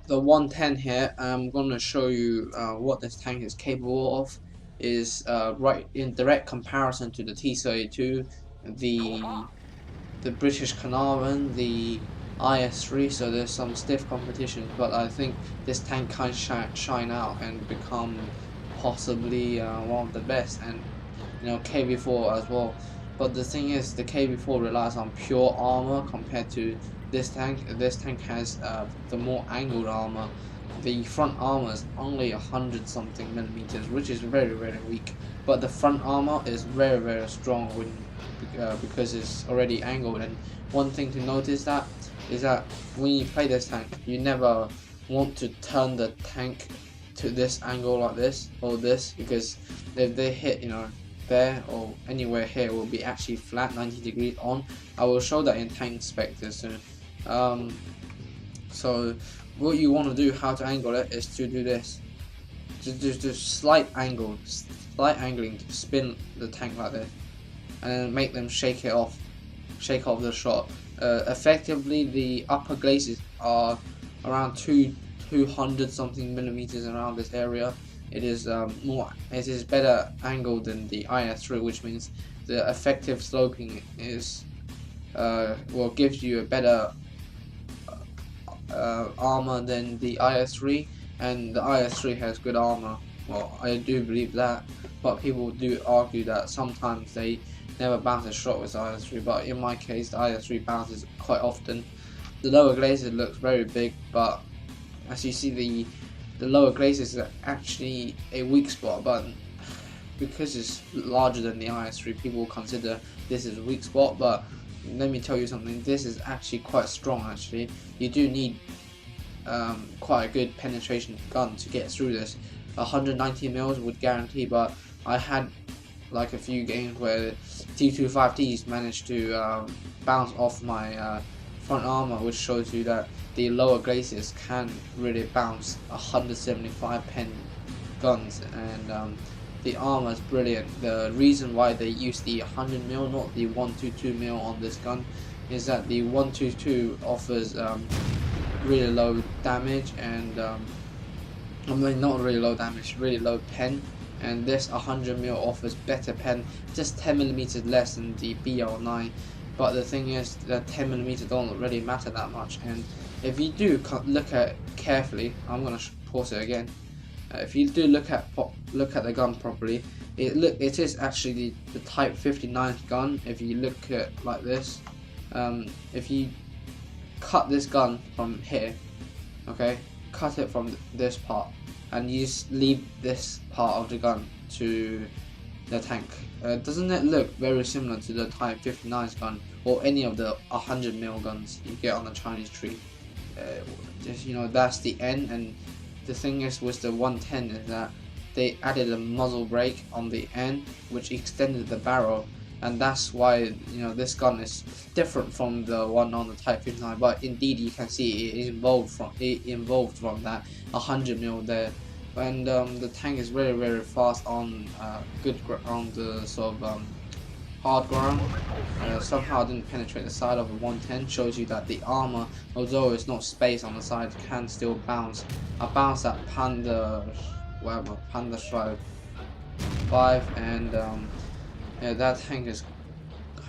the 110 here, I'm going to show you what this tank is capable of. Is right in direct comparison to the T-32, the British Carnarvon, the IS-3. So there's some stiff competition, but I think this tank can shine out and become possibly one of the best, and KV4 as well. But the thing is, the KV4 relies on pure armor compared to this tank. This tank has the more angled armor. The front armor is only 100 something millimeters, which is very very weak. But the front armor is very very strong because it's already angled. And one thing to notice that is that when you play this tank, you never want to turn the tank to this angle like this or this, because if they hit there or anywhere here, will be actually flat 90 degrees on. I will show that in Tank Inspector soon. So what you want to do, how to angle it, is to do this. Just slight angling to spin the tank like this, and then make them shake off the shot. Effectively, the upper glacis are around 200 something millimeters around this area. It is better angled than the IS-3, which means the effective sloping is gives you a better armor than the IS-3, and the IS-3 has good armor. Well, I do believe that, but people do argue that sometimes they never bounce a shot with the IS-3, but in my case the IS-3 bounces quite often. The lower glacis looks very big, but as you see, the lower glacis is actually a weak spot, but because it's larger than the IS-3, people consider this is a weak spot. But let me tell you something, this is actually quite strong. Actually, you do need quite a good penetration gun to get through this. 190 mils would guarantee, but I had like a few games where T25Ts managed to bounce off my front armor, which shows you that the lower glacis can really bounce 175 pen guns. And the armor is brilliant. The reason why they use the 100mm, not the 122mm on this gun, is that the 122 offers really low damage, and I mean not really low damage, really low pen. And this 100mm offers better pen, just 10mm less than the BL9. But the thing is that 10mm don't really matter that much. And if you do look at it carefully, I'm gonna pause it again. If you do look at the gun properly, it is actually the Type 59 gun. If you look at like this, if you cut this gun from here, okay, cut it from this part, and you just leave this part of the gun to the tank. Doesn't it look very similar to the Type 59's gun, or any of the 100mm guns you get on the Chinese tree? That's the end. And the thing is with the 110 is that they added a muzzle brake on the end, which extended the barrel, and that's why this gun is different from the one on the Type 59. But indeed, you can see it evolved from that 100mm there. And the tank is very very fast on on the sort of hard ground. Somehow I didn't penetrate the side of a 110. Shows you that the armor, although it's not space on the side, can still bounce. I bounced that Panda Strike 5, and yeah, that tank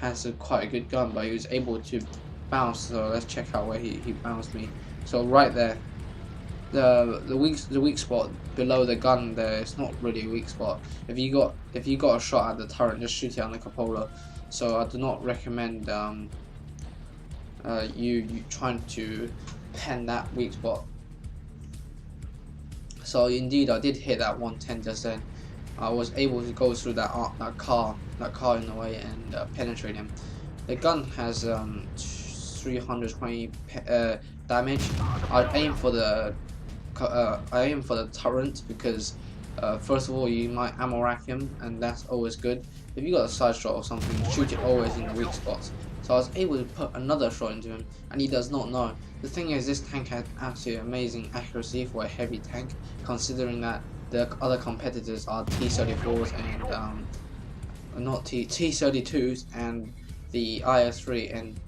has quite a good gun, but he was able to bounce. So let's check out where he bounced me. So right there, the weak spot below the gun there, it's not really a weak spot. If you got a shot at the turret, just shoot it on the cupola. So I do not recommend you trying to pen that weak spot. So indeed, I did hit that 110 just then. I was able to go through that car in the way, and penetrate him. The gun has 320 damage. I aim for the turret because first of all, you might ammo rack him, and that's always good. If you got a side shot or something, shoot it always in the weak spots. So I was able to put another shot into him, and he does not know. The thing is, this tank has absolutely amazing accuracy for a heavy tank, considering that the other competitors are T-34s and not T-32s and the IS-3, and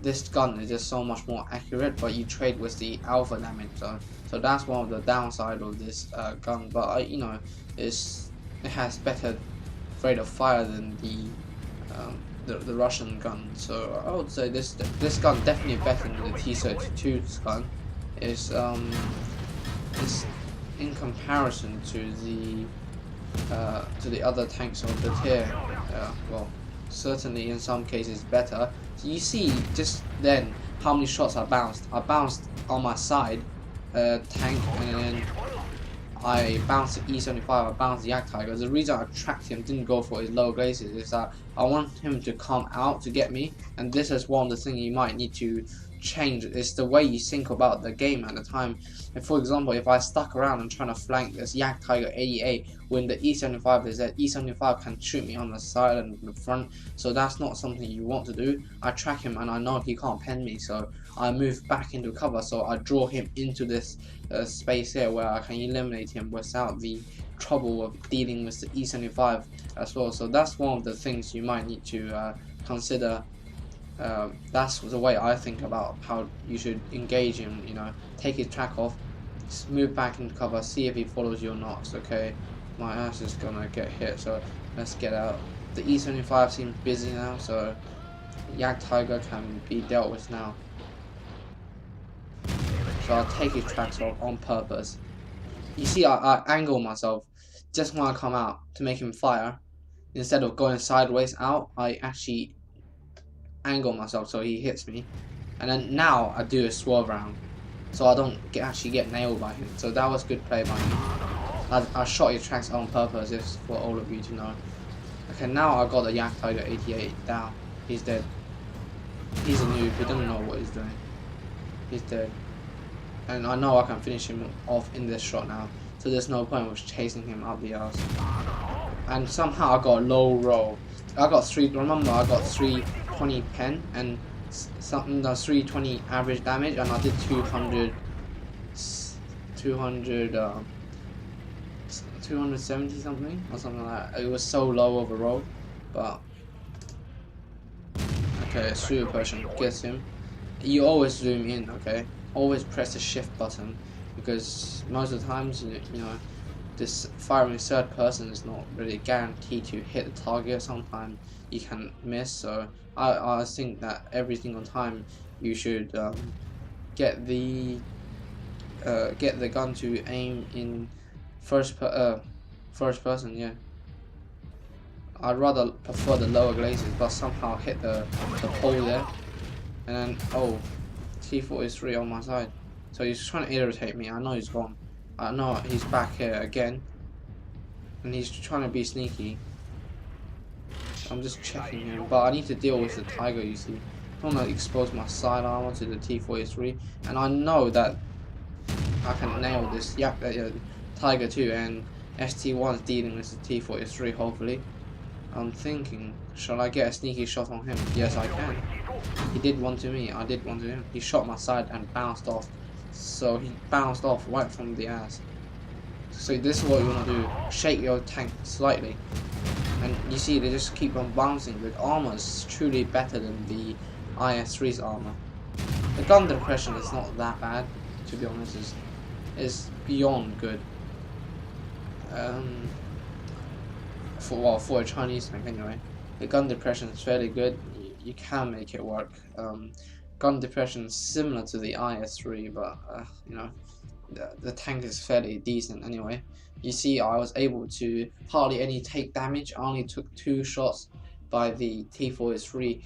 this gun is just so much more accurate, but you trade with the alpha damage. So that's one of the downside of this gun. But you know, it has better rate of fire than the Russian gun. So I would say this gun definitely better than the T-32's gun. Is in comparison to the other tanks of the tier. Well, certainly in some cases better. So you see just then how many shots I bounced. I bounced on my side tank, and then I bounced the E75, I bounced the Jagdtiger. The reason I tracked him, didn't go for his lower glaciers, is that I want him to come out to get me, and this is one of the things you might need to change. It's the way you think about the game at the time. And for example, if I stuck around and trying to flank this Jagdtiger 88 when the E75 is there, E75 can shoot me on the side and the front, so that's not something you want to do. I track him and I know he can't pen me, so I move back into cover, so I draw him into this space here where I can eliminate him without the trouble of dealing with the E75 as well. So that's one of the things you might need to consider. That's the way I think about how you should engage him. You know, take his track off, move back into cover, see if he follows you or not. Okay, my ass is gonna get hit, so let's get out. The E75 seems busy now, so Jagdtiger can be dealt with now. So I'll take his tracks off on purpose. You see, I angle myself just when I come out to make him fire. Instead of going sideways out, I actually angle myself so he hits me. And then now I do a swerve round, so I don't actually get nailed by him. So that was good play by me. I shot his tracks on purpose, just for all of you to know. Okay, now I got the Jagdtiger 88 down. He's dead. He's a noob, he doesn't know what he's doing. He's dead. And I know I can finish him off in this shot now, so there's no point of chasing him up the arse. And somehow I got a low roll. I got 320 pen and something, 320 average damage, and I did 270 something or something like that. It was so low overall, but okay, super Persian gets him. You always zoom in, okay? Always press the shift button, because most of the times, you know, this firing third person is not really guaranteed to hit the target. Sometimes you can miss, so I think that every single time you should get the gun to aim in first person. Yeah, I'd rather prefer the lower glaciers, but somehow hit the pole there, and then oh, T-43 on my side. So he's trying to irritate me. I know he's gone. I know he's back here again, and he's trying to be sneaky. I'm just checking him, but I need to deal with the Tiger, you see. I don't want to expose my side armor to the T-43, and I know that I can nail this Tiger too, and ST1 is dealing with the T-43, hopefully. I'm thinking, shall I get a sneaky shot on him? Yes, I can. He did one to me, I did one to him. He shot my side and bounced off. So he bounced off right from the ass. So this is what you want to do. Shake your tank slightly. And you see they just keep on bouncing. The armor is truly better than the IS-3's armor. The gun depression is not that bad, to be honest. It's beyond good. For a Chinese tank anyway. The gun depression is fairly good. You can make it work. Gun depression is similar to the IS-3, but you know, the tank is fairly decent anyway. You see, I was able to hardly any take damage. I only took 2 shots by the T-43,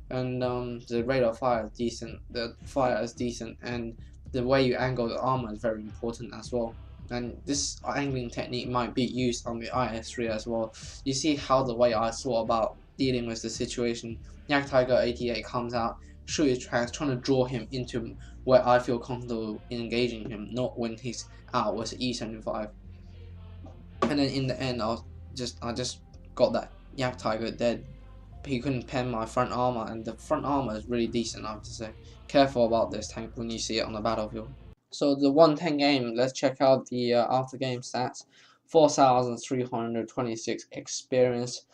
and the rate of fire is decent. The fire is decent, and the way you angle the armor is very important as well. And this angling technique might be used on the IS-3 as well. You see how the way I thought about dealing with the situation. Jagdtiger 88 comes out, shoot his tracks, trying to draw him into where I feel comfortable in engaging him, not when he's out with the E75. And then in the end, I just got that Jagdtiger dead. He couldn't pen my front armor, and the front armor is really decent, I have to say. Careful about this tank when you see it on the battlefield. So the 110 game, let's check out the after game stats. 4,326 experience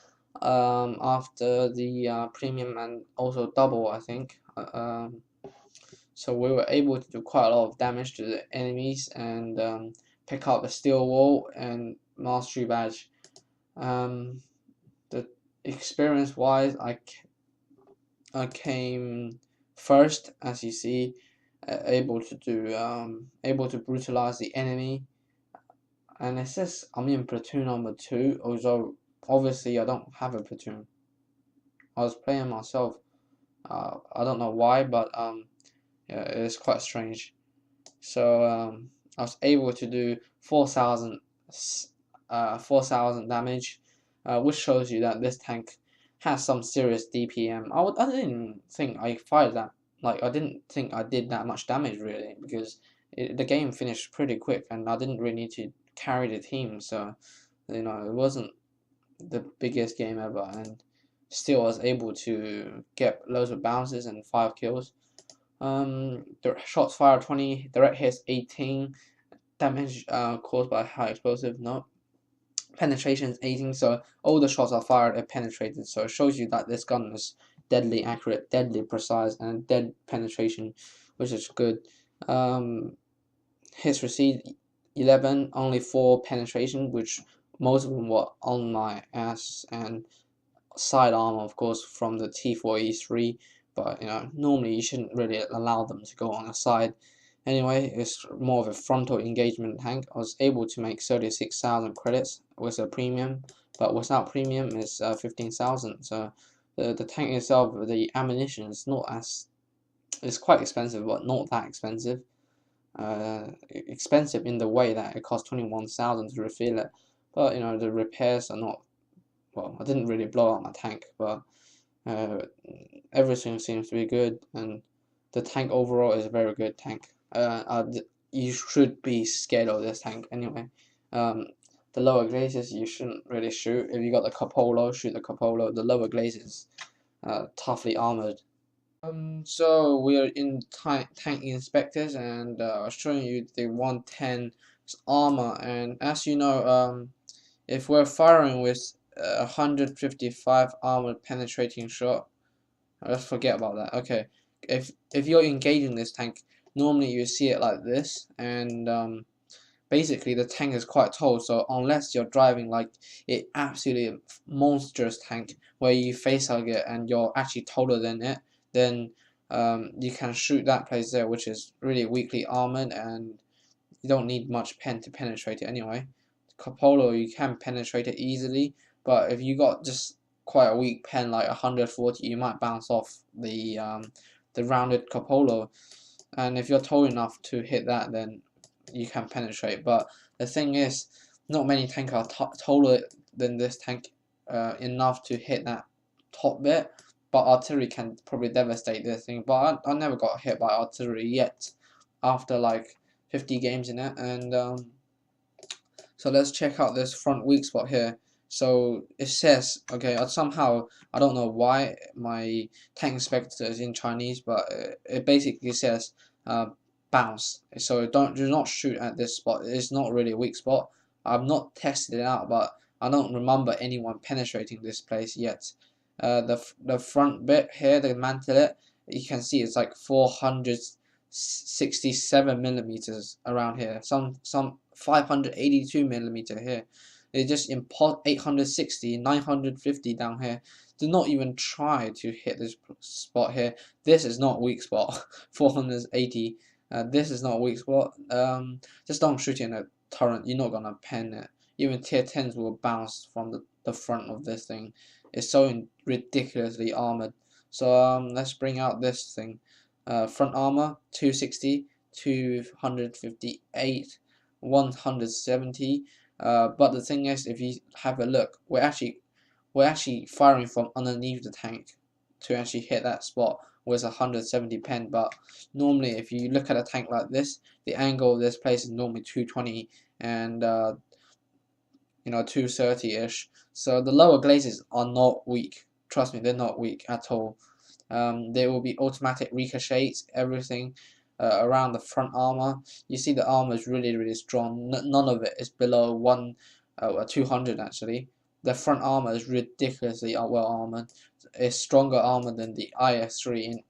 after the premium and also double, I think. So we were able to do quite a lot of damage to the enemies and pick up the steel wall and mastery badge. The experience wise, I came first, as you see, able to brutalize the enemy. And it says I'm in platoon number 2, although obviously I don't have a platoon. I was playing myself. I don't know why, but yeah, it's quite strange. So I was able to do 4,000 damage, which shows you that this tank has some serious DPM. I didn't think I fired that. Like, I didn't think I did that much damage really, because the game finished pretty quick and I didn't really need to carry the team. So it wasn't the biggest game ever, and still I was able to get loads of bounces and 5 kills. The shots fired 20, direct hits 18, damage caused by high explosive, no. Penetration is 18, so all the shots are fired and penetrated, so it shows you that this gun is deadly accurate, deadly precise, and dead penetration, which is good. Hits received 11, only 4 penetration, which most of them were on my ass, and side armor, of course, from the T4E3, but normally you shouldn't really allow them to go on the side. Anyway, it's more of a frontal engagement tank. I was able to make 36,000 credits with a premium, but without premium it's 15,000. So the tank itself, the ammunition is not as, it's quite expensive, but not that expensive. Expensive in the way that it costs 21,000 to refill it, but the repairs are not, well, I didn't really blow up my tank, but everything seems to be good, and the tank overall is a very good tank. You should be scared of this tank anyway. The lower glacis you shouldn't really shoot. If you got the Coppola, shoot the Coppola. The lower glacis, toughly armored. So we are in tank inspectors, and I'm showing you the 110 armor. And as you know, if we're firing with 155 armored penetrating shot, let's forget about that. Okay, if you're engaging this tank, normally you see it like this, and basically the tank is quite tall. So unless you're driving like it absolutely monstrous tank where you face hug it and you're actually taller than it, then you can shoot that place there, which is really weakly armored, and you don't need much pen to penetrate it anyway. Coppola, you can penetrate it easily, but if you got just quite a weak pen like 140, you might bounce off the rounded Coppola. And if you're tall enough to hit that, then you can penetrate. But the thing is, not many tanks are taller than this tank enough to hit that top bit. But artillery can probably devastate this thing. But I never got hit by artillery yet after like 50 games in it. And so let's check out this front weak spot here. So it says, okay, somehow, I don't know why my tank inspector is in Chinese, but it basically says bounce. So do not shoot at this spot. It's not really a weak spot. I've not tested it out, but I don't remember anyone penetrating this place yet. The front bit here, the mantelet, you can see it's like 467 millimeters around here. Some 582 millimeter here. They just import 860, 950 down here. Do not even try to hit this spot here. This is not weak spot. 480. This is not weak spot. Just don't shoot it in a turret. You're not gonna pen it. Even tier 10s will bounce from the front of this thing. It's so ridiculously armored. So let's bring out this thing. Front armor 260, 258, 170. But the thing is, if you have a look, we're actually firing from underneath the tank to actually hit that spot with 170 pen. But normally, if you look at a tank like this, the angle of this place is normally 220 and 230-ish. So the lower glacis are not weak. Trust me, they're not weak at all. There will be automatic ricochets, everything around the front armor. You see the armor is really strong. None of it is below 200 actually. The front armor is ridiculously well armored. is stronger armor than the IS-3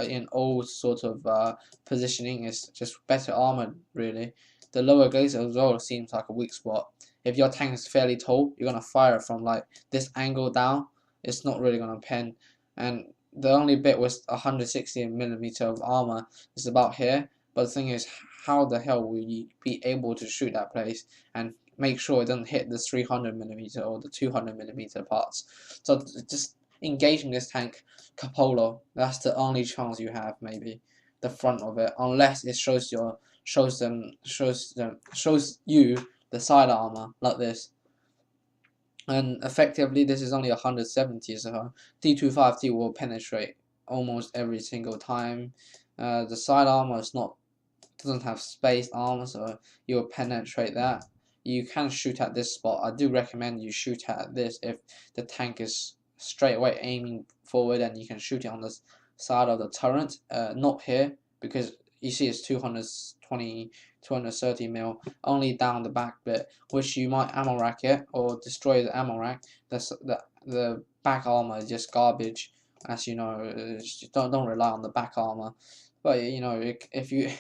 in all sort of positioning. Is just better armored really. The lower glacier as well seems like a weak spot. If your tank is fairly tall, you're gonna fire it from like this angle down. It's not really gonna pen, and the only bit with 160mm of armor is about here. But the thing is, how the hell will you be able to shoot that place and make sure it doesn't hit the 300mm or the 200mm parts? So just engaging this tank Capolo, that's the only chance you have, maybe the front of it, unless it shows you the side armor like this. And effectively this is only 170, so D250 will penetrate almost every single time. The side armor doesn't have spaced armor, so you will penetrate that. You can shoot at this spot. I do recommend you shoot at this if the tank is straight away aiming forward, and you can shoot it on the side of the turret, not here, because you see it's 230 mil, only down the back bit, which you might ammo rack it or destroy the ammo rack. The back armor is just garbage, as you know. Don't rely on the back armor. But you know, if you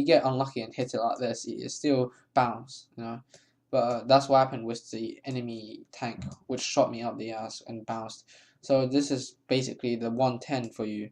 get unlucky and hit it like this, it still bounce, you know. But that's what happened with the enemy tank, which shot me up the ass and bounced. So this is basically the 110 for you.